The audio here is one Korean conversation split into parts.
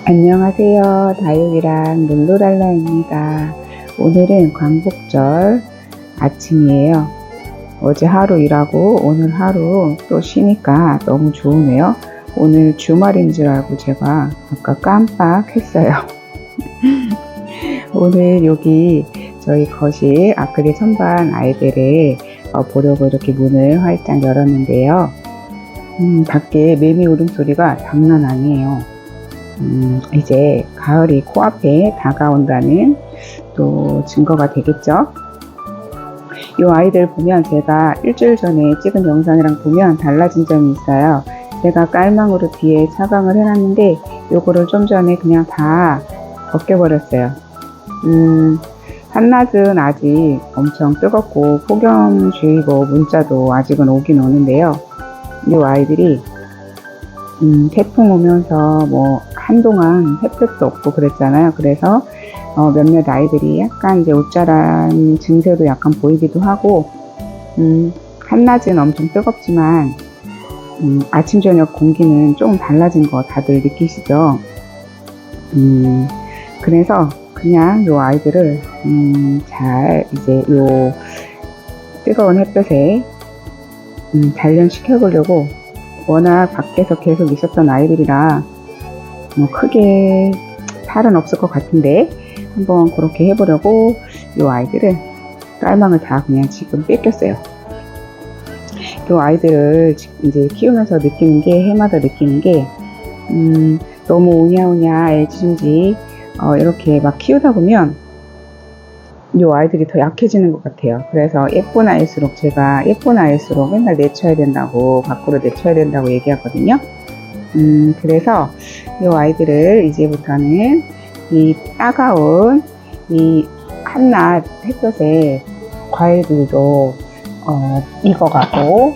안녕하세요. 다육이랑 룰루랄라입니다. 오늘은 광복절 아침이에요. 어제 하루 일하고 오늘 하루 또 쉬니까 너무 좋으네요. 오늘 주말인 줄 알고 제가 아까 깜빡했어요. 오늘 여기 저희 거실 아크릴 선반 아이들을 보려고 이렇게 문을 활짝 열었는데요. 밖에 매미 울음소리가 장난 아니에요. 이제 가을이 코앞에 다가온다는 또 증거가 되겠죠. 이 아이들 보면 제가 일주일 전에 찍은 영상이랑 보면 달라진 점이 있어요. 제가 깔망으로 뒤에 차광을 해놨는데 요거를 좀 전에 그냥 다 벗겨버렸어요. 한낮은 아직 엄청 뜨겁고 폭염주의보 문자도 아직은 오긴 오는데요. 이 아이들이 태풍 오면서 뭐 한동안 햇볕도 없고 그랬잖아요. 그래서 몇몇 아이들이 약간 이제 웃자란 증세도 약간 보이기도 하고, 한낮은 엄청 뜨겁지만 아침 저녁 공기는 좀 달라진 거 다들 느끼시죠? 그래서 그냥 요 아이들을 잘 이제 요 뜨거운 햇볕에 단련시켜 보려고, 워낙 밖에서 계속 있었던 아이들이라 뭐 크게 탈은 없을 것 같은데 한번 그렇게 해보려고 이 아이들을 깔망을 다 그냥 지금 뺏겼어요. 이 아이들을 이제 키우면서 느끼는 게, 해마다 느끼는 게 너무 오냐오냐 애지중지 이렇게 막 키우다 보면 이 아이들이 더 약해지는 것 같아요. 그래서 예쁜 아이일수록 제가 예쁜 아이일수록 맨날 내쳐야 된다고, 밖으로 내쳐야 된다고 얘기하거든요. 그래서 이 아이들을 이제부터는 이 따가운 이 한낮 햇볕에 과일들도 익어가고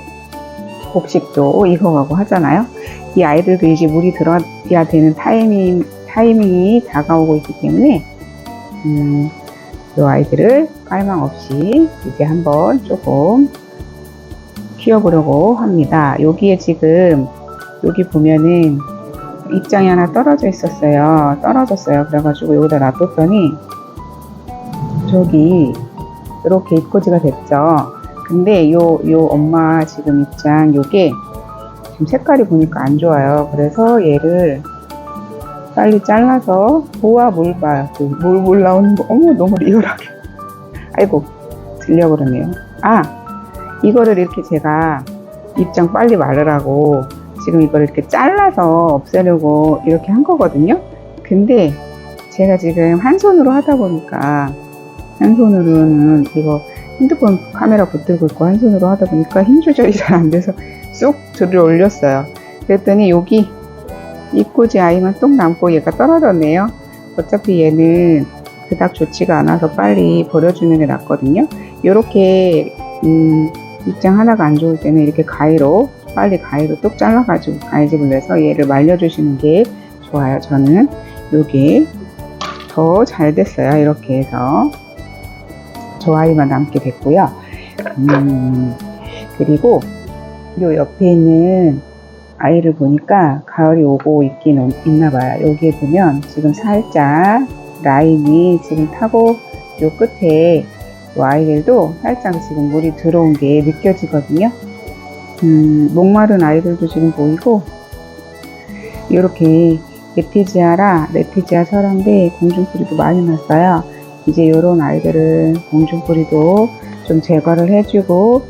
곡식도 익어가고 하잖아요. 이 아이들도 이제 물이 들어야 되는 타이밍이 다가오고 있기 때문에 이 아이들을 깔망 없이 이제 한번 조금 키워보려고 합니다. 여기에 지금 여기 보면은 입장이 하나 떨어졌어요. 그래가지고 여기다 놔뒀더니 저기 이렇게 입꼬지가 됐죠. 근데 요 엄마 지금 입장 요게 지금 색깔이 보니까 안 좋아요. 그래서 얘를 빨리 잘라서, 우와 물 봐. 물 나오는 거, 어머 너무 리얼하게. 아이고 들려버렸네요. 이거를 이렇게 제가 입장 빨리 마르라고 지금 이걸 이렇게 잘라서 없애려고 이렇게 한 거거든요. 근데 제가 지금 한 손으로 하다 보니까, 한 손으로는 이거 핸드폰 카메라 붙들고 있고 한 손으로 하다 보니까 힘 조절이 잘 안 돼서 쑥 들어 올렸어요. 그랬더니 여기 입꼬지 아이만 똥 남고 얘가 떨어졌네요. 어차피 얘는 그닥 좋지가 않아서 빨리 버려주는 게 낫거든요. 요렇게 입장 하나가 안 좋을 때는 이렇게 빨리 가위로 뚝 잘라가지고 가위집을 내서 얘를 말려주시는 게 좋아요. 저는 요게 더 잘 됐어요. 이렇게 해서 저 아이만 남게 됐고요. 그리고 요 옆에 있는 아이를 보니까 가을이 오고 있긴 있나봐요. 여기에 보면 지금 살짝 라인이 지금 타고 요 끝에 요 아이들도 살짝 지금 물이 들어온 게 느껴지거든요. 목마른 아이들도 지금 보이고, 이렇게 레티지아처럼인데 공중뿌리도 많이 났어요. 이제 요런 아이들은 공중뿌리도 좀 제거를 해주고,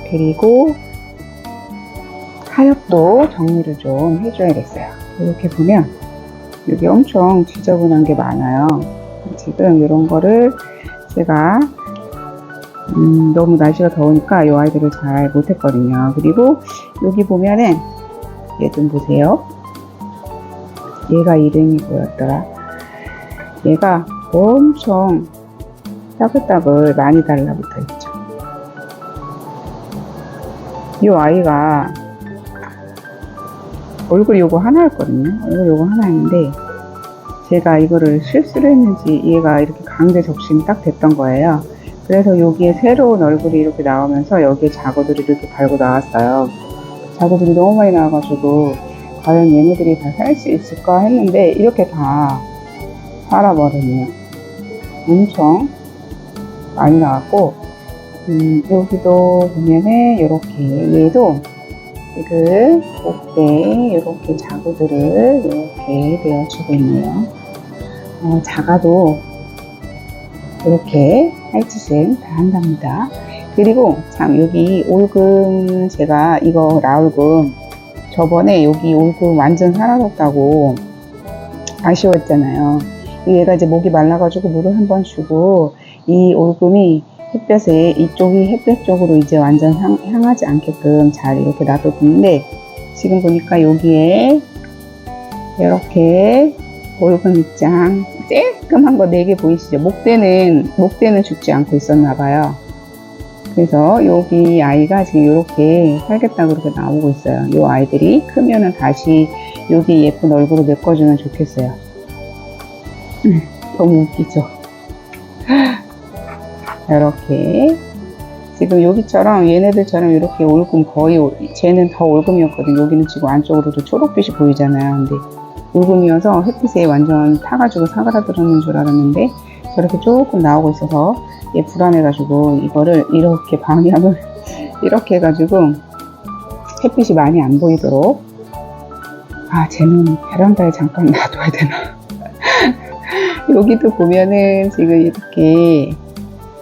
그리고 타협도 정리를 좀 해줘야겠어요. 이렇게 보면 여기 엄청 지저분한 게 많아요. 지금 이런 거를 제가 너무 날씨가 더우니까 이 아이들을 잘 못했거든요. 그리고 여기 보면은 얘 좀 보세요. 얘가 이름이 뭐였더라? 얘가 엄청 따글따글 많이 달라붙어 있죠. 이 아이가 얼굴이 요거 하나였거든요. 얼굴이 요거 하나였는데 제가 이거를 실수를 했는지 얘가 이렇게 강제 적심이 딱 됐던 거예요. 그래서 여기에 새로운 얼굴이 이렇게 나오면서 여기에 자구들이 이렇게 달고 나왔어요. 자구들이 너무 많이 나와가지고 과연 얘네들이 다 살 수 있을까 했는데 이렇게 다 살아버렸네요. 엄청 많이 나왔고, 여기도 보면은 이렇게 얘도 지금 목대에 이렇게 자구들을 이렇게 내어주고 있네요. 작아도 이렇게 할 짓은 다 한답니다. 그리고 참 여기 올금, 제가 이거 라울금 저번에 여기 올금 완전 사라졌다고 아쉬웠잖아요. 얘가 이제 목이 말라가지고 물을 한번 주고, 이 올금이 햇볕에, 이쪽이 햇볕 쪽으로 이제 완전 향하지 않게끔 잘 이렇게 놔뒀는데, 지금 보니까 여기에 이렇게 올금 입장 쬐끔한 거 4개 보이시죠? 목대는 죽지 않고 있었나봐요. 그래서 여기 아이가 지금 이렇게 살겠다고 그렇게 나오고 있어요. 이 아이들이 크면은 다시 여기 예쁜 얼굴을 메꿔주면 좋겠어요. 너무 웃기죠? 이렇게 지금 여기처럼 얘네들처럼 이렇게 올금, 거의 쟤는 더 올금이었거든요. 여기는 지금 안쪽으로도 초록빛이 보이잖아요. 근데 올금이어서 햇빛에 완전 타가지고 사그라들었는 줄 알았는데 저렇게 조금 나오고 있어서 얘 불안해가지고 이거를 이렇게 방향을 이렇게 해가지고 햇빛이 많이 안 보이도록, 쟤는 베란다에 잠깐 놔둬야 되나. 여기도 보면은 지금 이렇게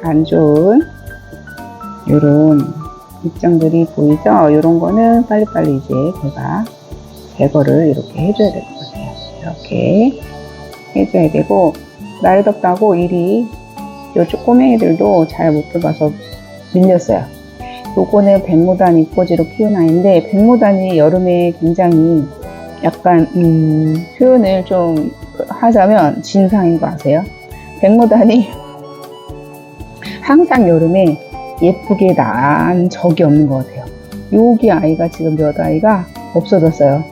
안 좋은 요런 입장들이 보이죠? 요런 거는 빨리빨리 이제 제가 제거를 이렇게 해줘야 될 것 같아요. 이렇게 해줘야 되고, 날이 덥다고 일이 요쪽 꼬맹이들도 잘 못 들어가서 밀렸어요. 요거는 백무단 입꼬지로 키운 아이인데, 백무단이 여름에 굉장히 약간 표현을 좀 하자면 진상인 거 아세요? 백무단이 항상 여름에 예쁘게 난 적이 없는 것 같아요. 여기 아이가 지금 몇 아이가 없어졌어요.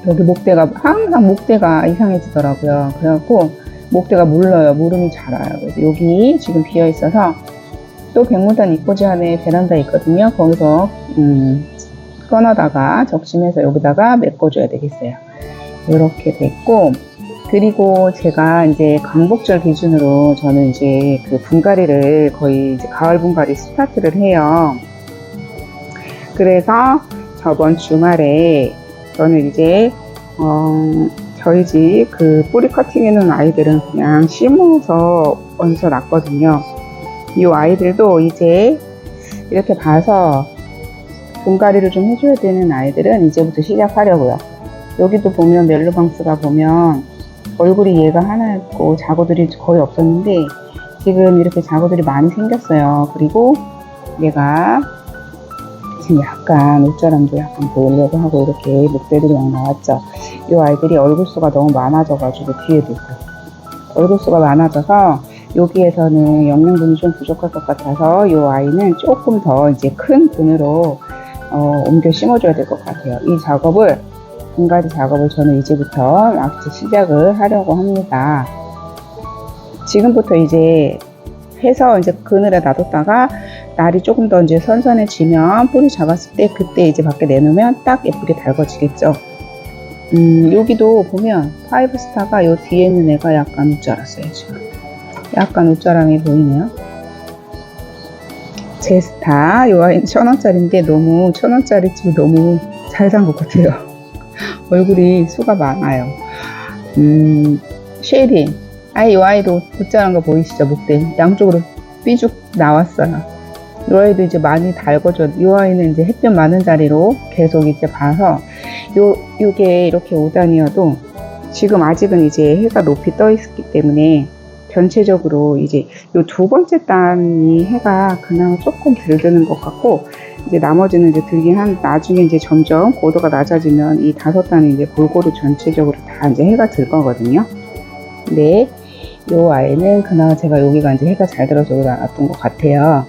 여기 목대가 항상 목대가 이상해지더라고요. 그래갖고 목대가 물러요. 무름이 자라요. 그래서 여기 지금 비어 있어서 또 백무단 입꼬지 안에 베란다에 있거든요. 거기서 꺼내다가 적심해서 여기다가 메꿔줘야 되겠어요. 이렇게 됐고, 그리고 제가 이제 광복절 기준으로 저는 이제 그 분갈이를 거의 이제 가을 분갈이 스타트를 해요. 그래서 저번 주말에 저는 이제 저희 집 그 뿌리 커팅해 놓은 아이들은 그냥 심어서 얹어 놨거든요. 이 아이들도 이제 이렇게 봐서 분갈이를 좀 해줘야 되는 아이들은 이제부터 시작하려고요. 여기도 보면 멜로방스가 보면 얼굴이 얘가 하나였고 자구들이 거의 없었는데 지금 이렇게 자구들이 많이 생겼어요. 그리고 얘가 지금 약간 옷자람도 약간 보이려고 하고 이렇게 목대들이 막 나왔죠. 이 아이들이 얼굴수가 너무 많아져가지고 뒤에도 있고, 얼굴수가 많아져서 여기에서는 영양분이 좀 부족할 것 같아서 이 아이는 조금 더 이제 큰 분으로 옮겨 심어줘야 될 것 같아요. 이 작업을, 분갈이 작업을 저는 이제부터 막 시작을 하려고 합니다. 지금부터 이제 해서 이제 그늘에 놔뒀다가 날이 조금 더 이제 선선해지면 뿌리 잡았을 때 그때 이제 밖에 내놓으면 딱 예쁘게 달궈지겠죠. 여기도 보면 파이브스타가 요 뒤에 있는 애가 약간 웃자랐어요. 지금 약간 웃자람이 보이네요. 제스타, 요 아이는 1,000원짜리인데 너무 1,000원짜리 치고 너무 잘 산 것 같아요. 얼굴이 수가 많아요. 쉐딩, 요 아이도 웃자란 거 보이시죠? 목대 양쪽으로 삐죽 나왔어요. 이 아이도 이제 많이 달궈져. 이 아이는 이제 햇볕 많은 자리로 계속 이제 봐서 요게 이렇게 5단이어도 지금 아직은 이제 해가 높이 떠 있기 때문에 전체적으로 이제 요 두 번째 단이 해가 그나마 조금 덜 드는 것 같고, 이제 나머지는 이제 들긴 한, 나중에 이제 점점 고도가 낮아지면 이 5단이 이제 골고루 전체적으로 다 이제 해가 들 거거든요. 근데 요 아이는 그나마 제가 여기가 이제 해가 잘 들어서 놨던 것 같아요.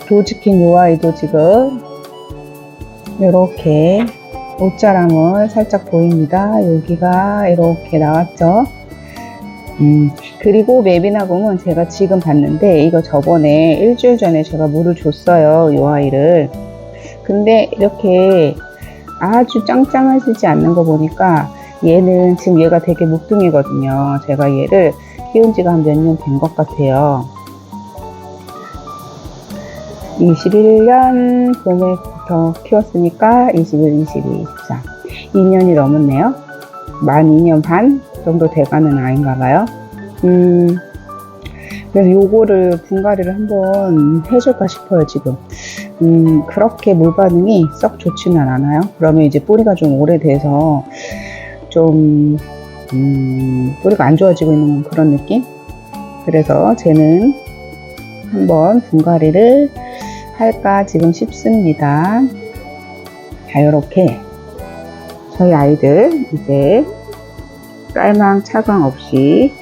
도즈킨 요 아이도 지금 이렇게 옷자람을 살짝 보입니다. 여기가 이렇게 나왔죠. 그리고 메비나공은 제가 지금 봤는데 이거 저번에 일주일 전에 제가 물을 줬어요. 요 아이를. 근데 이렇게 아주 짱짱하지 않는 거 보니까 얘는 지금 얘가 되게 묵둥이거든요. 제가 얘를 키운 지가 한 몇 년 된 것 같아요. 21년 봄에부터 키웠으니까 21, 22, 23. 2년이 넘었네요. 만 2년 반 정도 돼가는 아이인가 봐요. 그래서 요거를 분갈이를 한번 해줄까 싶어요, 지금. 그렇게 물 반응이 썩 좋지는 않아요. 그러면 이제 뿌리가 좀 오래돼서 좀, 뿌리가 안 좋아지고 있는 그런 느낌? 그래서 쟤는 한번 분갈이를 할까 지금 싶습니다. 자, 요렇게 저희 아이들 이제 쌀망 차광 없이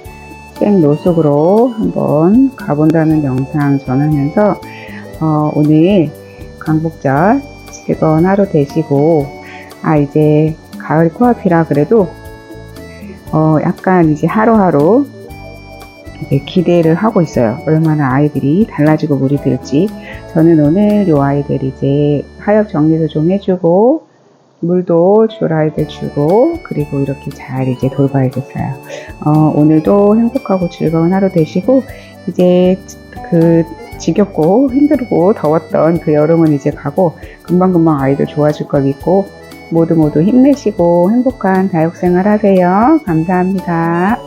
생노숙으로 한번 가본다는 영상 전하면서 오늘 광복절 즐거운 하루 되시고, 이제 가을 코앞이라 그래도 약간 이제 하루하루 이제 기대를 하고 있어요. 얼마나 아이들이 달라지고 물이 들지. 저는 오늘 요 아이들 이제 하엽 정리도 좀 해주고 물도 줄 아이들 주고 그리고 이렇게 잘 이제 돌봐야겠어요. 오늘도 행복하고 즐거운 하루 되시고, 이제 그 지겹고 힘들고 더웠던 그 여름은 이제 가고 금방금방 아이들 좋아질 걸 믿고 모두 힘내시고 행복한 다육생활 하세요. 감사합니다.